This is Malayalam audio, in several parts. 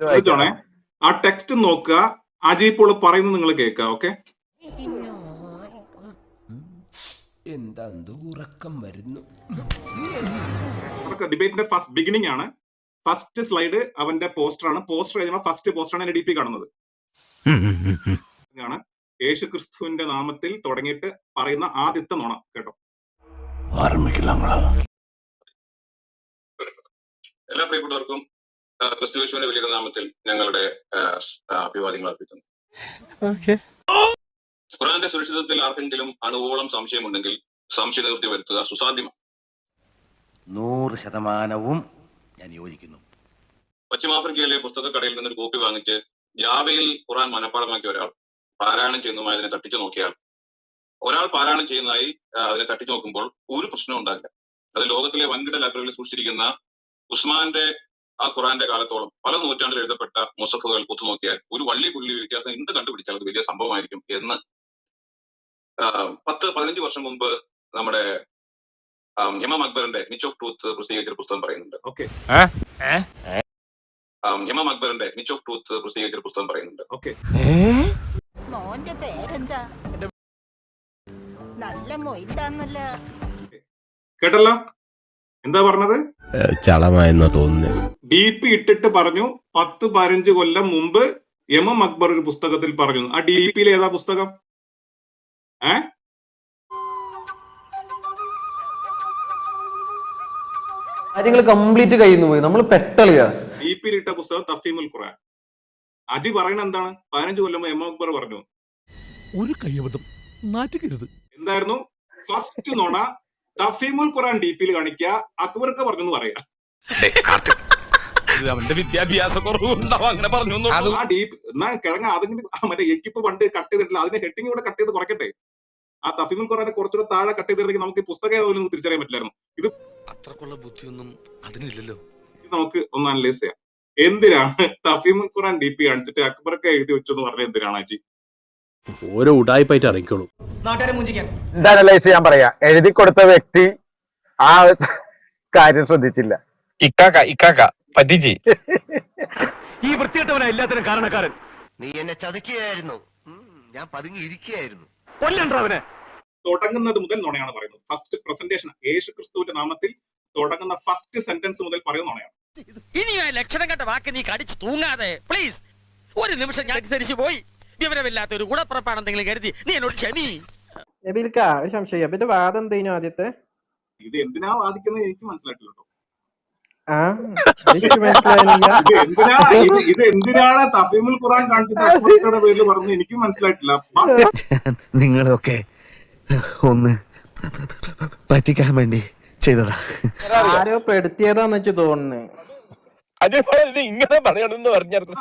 ചോദിച്ചോണേ, ആ ടെക്സ്റ്റ് നോക്കുക, അജി ഇപ്പോൾ പറയുന്നത് നിങ്ങൾ കേൾക്കുക. ഓക്കെ, എന്താ ഉറക്കം വരുന്നു. ഡിബേറ്റിന്റെ ഫസ്റ്റ് ബിഗിനിങ് ആണ്. ഫസ്റ്റ് സ്ലൈഡ് അവന്റെ പോസ്റ്റർ ആണ്. പോസ്റ്റർ കഴിഞ്ഞാൽ ഫസ്റ്റ് പോസ്റ്റർ ആണ് DP കാണുന്നത്. യേശു ക്രിസ്തുവിന്റെ നാമത്തിൽ തുടങ്ങിയിട്ട് പറയുന്ന ആദ്യത്തെ നുണ കേട്ടോ. എല്ലാ പ്രിയപ്പെട്ടവർക്കും ക്രിസ്തുയേശുവിന്റെ വലിയ നാമത്തിൽ ഞങ്ങളുടെ അഭിവാദ്യങ്ങൾ അർപ്പിക്കുന്നു. ഖുർആന്റെ സുരക്ഷിതത്വത്തിൽ ആർക്കെങ്കിലും അണുവോളം സംശയമുണ്ടെങ്കിൽ സംശയ നിവൃത്തി വരുത്തുക സുസാധ്യമാണ്. 100% ഞാൻ യോജിക്കുന്നു. പശ്ചിമാഫ്രിക്കയിലെ പുസ്തകക്കടയിൽ നിന്നൊരു കോപ്പി വാങ്ങിച്ച് ജാവയിൽ ഖുർആൻ മനഃപ്പാടമാക്കിയ ഒരാൾ പാരായണം ചെയ്യുന്നതുമായി അതിനെ തട്ടിച്ചു നോക്കിയാൽ, ഒരാൾ പാരായണം ചെയ്യുന്നതായി അതിനെ തട്ടിച്ചു നോക്കുമ്പോൾ ഒരു പ്രശ്നവും ഉണ്ടാകില്ല. അത് ലോകത്തിലെ വൻകിട ലൈബ്രറികളിൽ സൂക്ഷിച്ചിരിക്കുന്ന ഉസ്മാന്റെ ആ ഖുറാന്റെ കാലത്തോളം പല നൂറ്റാണ്ടിൽ എഴുതപ്പെട്ട മുസഫുകൾ ഒത്തുനോക്കിയാൽ ഒരു വള്ളി പുള്ളി വ്യത്യാസം എന്ത് കണ്ടുപിടിച്ചാൽ അത് വലിയ സംഭവമായിരിക്കും എന്ന് 10-15 വർഷം മുമ്പ് നമ്മുടെ ഇമാം അക്ബറിന്റെ മിച്ച് ഓഫ് ട്രൂത്ത് പ്രസിദ്ധീകരിച്ച പുസ്തകം പറയുന്നുണ്ട്. ഓക്കെ, ഇമാം അക്ബറിന്റെ മിച്ച് ഓഫ് ട്രൂത്ത് പ്രസിദ്ധീകരിച്ച പുസ്തകം പറയുന്നുണ്ട്. ഓക്കെ, മോന്റെ പേരെന്താ? നല്ല മൊയ്താന്നല്ല. കേട്ടല്ലോ എന്താ പറഞ്ഞത്? ചളമായെന്നാ തോന്നുന്നു. DP ഇട്ടിട്ട് പറഞ്ഞു 10-15 കൊല്ലം മുമ്പ് ഇമാം അക്ബർ ഒരു പുസ്തകത്തിൽ പറഞ്ഞു. ആ DP ഏതാ പുസ്തകം? കാര്യങ്ങൾ കംപ്ലീറ്റ് കഴിയുന്നു പോയി. നമ്മൾ പെട്ടളിയാ. DP ഇട്ട പുസ്തകം തഫീമുൽ ഖുർആൻ. അജി പറയണ എന്താണ്? 15 കൊല്ലം ഇമാം അക്ബർ പറഞ്ഞു. ഒരു കയ്യബദ്ധം നാറ്റുകരുത്. എന്തായിരുന്നു ഫസ്റ്റ് നോണ? തഫീമുൽ ഖുർആൻ DP കാണിക്കുക, അക്ബർക്ക് പറഞ്ഞു പറയാ. അവന്റെ വിദ്യാഭ്യാസ കുറവുണ്ടാവും അങ്ങനെ പറഞ്ഞു. ആ DP എന്നാ കിഴങ്ങ അതെങ്കിലും മറ്റേ എക്കിപ്പ് പണ്ട് കട്ട് ചെയ്തിട്ടില്ല, അതിന്റെ ഹെഡിങ് കൂടെ കട്ട് ചെയ്ത് കുറയ്ക്കട്ടെ. ആ തഫീമുൽ ഖുർആനെ കുറച്ചുകൂടെ താഴെ കട്ട് ചെയ്തിരുന്നെങ്കിൽ നമുക്ക് ഈ പുസ്തകം പോലും തിരിച്ചറിയാൻ പറ്റില്ലായിരുന്നു. ഇത് അത്രക്കുള്ള ബുദ്ധിയൊന്നും അതിനില്ലല്ലോ. ഇത് നമുക്ക് ഒന്ന് അനലൈസ് ചെയ്യാം. എന്തിനാണ് തഫീമുൽ ഖുർആൻ DP കാണിച്ചിട്ട് അക്ബർക്ക് എഴുതി വെച്ചെന്ന് പറഞ്ഞത്? എന്തിനാണ് അജി? ഓരോ ഉടായ്പായിട്ട് അറിയിക്കോളൂ. അനലൈസ് ചെയ്യാൻ പറയാ. എഴുതി കൊടുത്ത വ്യക്തി ആ കാര്യം ശ്രദ്ധിച്ചില്ല. ഈ വൃത്തികെട്ടവനാ എല്ലാത്തിനും കാരണക്കാരൻ. നീ എന്നെ ചതിക്കുകയായിരുന്നു, ഞാൻ പതുങ്ങിയിരിക്കുകയായിരുന്നു. കൊല്ലണ്ട അവനെ. തുടങ്ങുന്നത് മുതൽ നുണയാണ് പറയുന്നത്. ഫസ്റ്റ് പ്രസന്റേഷൻ യേശു ക്രിസ്തുവിന്റെ നാമത്തിൽ തുടങ്ങുന്ന ഫസ്റ്റ് സെന്റൻസ് മുതൽ പറയുന്ന നുണയാണ്. ഇനി ആ ലക്ഷണം കണ്ട വാക്ക് നീ കടിച്ചു തൂങ്ങാതെ പ്ലീസ്. ഒരു നിമിഷം ഞാൻ തിരിച്ചു പോയി. വിവരമില്ലാത്ത ഒരു ഗുണപ്പുറപ്പാണെന്തെങ്കിലും കരുതി നീ എന്നോട് ക്ഷമി. ഒരു സംശയം. പിന്നെ വാദം എന്തേനു ആദ്യത്തെ? ഇത് എന്തിനാ വാദിക്കുന്നത് എനിക്ക് മനസ്സിലായിട്ടില്ല കേട്ടോ. ഇത് എന്തിനാണ് തഫീമുൽ ഖുർആൻ കാണിച്ചിട്ട് അക്ബറുടെ പേരിൽ പറഞ്ഞു എനിക്ക് മനസ്സിലായിട്ടില്ല. നിങ്ങളൊക്കെ ഒന്ന് പറ്റിക്കാൻ വേണ്ടി ചെയ്തതാ. ആരോ പെടുത്തിയതാന്ന് വെച്ച് തോന്നുന്നു. ഇങ്ങനെ പറയണമെന്ന് പറഞ്ഞായിരുന്നു.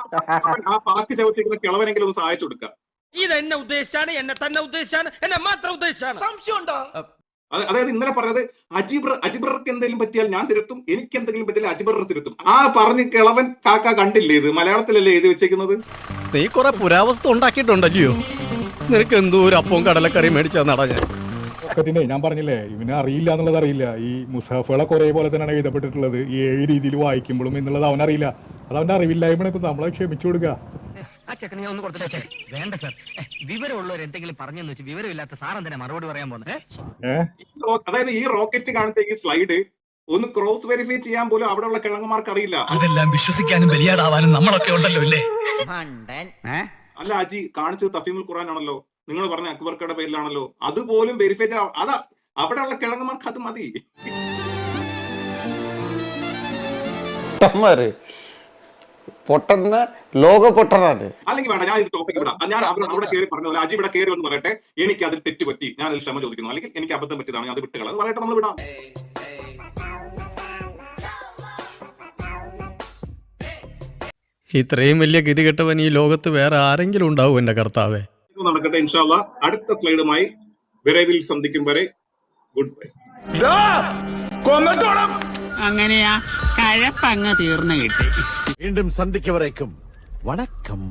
ആ പാക്ക് ചവച്ചിരിക്കുന്ന കിളവനെങ്കിലും ഒന്ന് സഹായിച്ചു കൊടുക്കുക. ഇത് എന്നെ ഉദ്ദേശിച്ചാണ്, എന്നെ തന്നെ ഉദ്ദേശിച്ചാണ്, എന്നെ മാത്രം ഉദ്ദേശിച്ചാണ്. സംശയമുണ്ടോ? അതായത് ഇന്നലെ പറഞ്ഞത് അജിബർക്ക് എന്തെങ്കിലും പറ്റിയാൽ ഞാൻ തിരുത്തും, എനിക്ക് എന്തെങ്കിലും പറ്റിയാൽ അജിബർ തിരുത്തും. ആ പറഞ്ഞ് കിളവൻ കാക്ക കണ്ടില്ലേ? ഇത് മലയാളത്തിലല്ലേ എഴുതി വെച്ചേക്കുന്നത്? നീ കുറെ പുരാവസ്ഥ ഉണ്ടാക്കിയിട്ടുണ്ടല്ലോ. നിനക്ക് എന്തോ ഒരു അപ്പവും കടലക്കറി മേടിച്ചാ നടാ. ഞാൻ പറഞ്ഞില്ലേ, ഇവന് അറിയില്ല എന്നുള്ളത് അറിയില്ല. ഈ മുസാഫുകളെ കുറെ പോലെ തന്നെയാണ് എഴുതപ്പെട്ടിട്ടുള്ളത്. ഈ 7 രീതിയിൽ വായിക്കുമ്പോഴും എന്നുള്ളത് അവനറിയില്ല. അത് അവന്റെ അറിവില്ലായ്മ. ഇപ്പൊ നമ്മളെ ക്ഷമിച്ചു കൊടുക്കുക. വേണ്ട സാർ, വിവരമുള്ളവർ എന്തെങ്കിലും പറഞ്ഞെന്ന് വെച്ച് വിവരമില്ലാത്ത സാർ എന്തിനാ മറുപടി പറയാൻ പോകുന്നത്? അതായത് ഈ റോക്കറ്റ് കാണിച്ച ഈ സ്ലൈഡ് ഒന്ന് ക്രോസ് വെരിഫൈ ചെയ്യാൻ പോലും അവിടെയുള്ള കിഴങ്ങന്മാർക്ക് അറിയില്ല. അതെല്ലാം വിശ്വസിക്കാനും ബലിയാടാവാനും നമ്മളൊക്കെ ഉണ്ടല്ലോ അല്ലേ? അല്ല അജി കാണിച്ചത് തഫീമുൽ ഖുർആൻ ആണല്ലോ, നിങ്ങൾ പറഞ്ഞ അക്ബർക്കയുടെ പേരിലാണല്ലോ. അതുപോലും വെരിഫൈ ചെയ്യാൻ അതാ അവിടെയുള്ള കിഴങ്ങന്മാർക്ക് അത് മതി. പൊട്ടന്ന ലോക പൊട്ടനാണ്. അല്ലെങ്കിൽ വേണ്ട, ഞാൻ ഇത് ടോപ്പിക് വിടാം. ഞാൻ അവിടെ കയറി പറഞ്ഞ പോലെ അജി ഇവിടെ കയറി എന്ന് പറയട്ടെ, എനിക്ക് അതിൽ തെറ്റ് പറ്റി, ഞാൻ അതിൽ ക്ഷമ ചോദിക്കുന്നു, അല്ലെങ്കിൽ എനിക്ക് അബദ്ധം പറ്റിയതാണ്, അത് വിട്ടുകളത് പറയട്ടെ, നമ്മൾ വിടാം. ഇത്രയും വലിയ ഗതികെട്ടവൻ ഈ ലോകത്ത് വേറെ ആരെങ്കിലും ഉണ്ടാവും എന്റെ കർത്താവേ? നടക്കട്ടെ. ഇൻഷാ അല്ലാഹ് അടുത്ത സ്ലൈഡുമായി വിരവിൽ സന്ധിക്കും വരെ ഗുഡ് ബൈ. അങ്ങനെയാ കഴപ്പങ്ങ് തീർന്നു കിട്ടി. വീണ്ടും സന്ധിക്കവരേക്കും വണക്കം.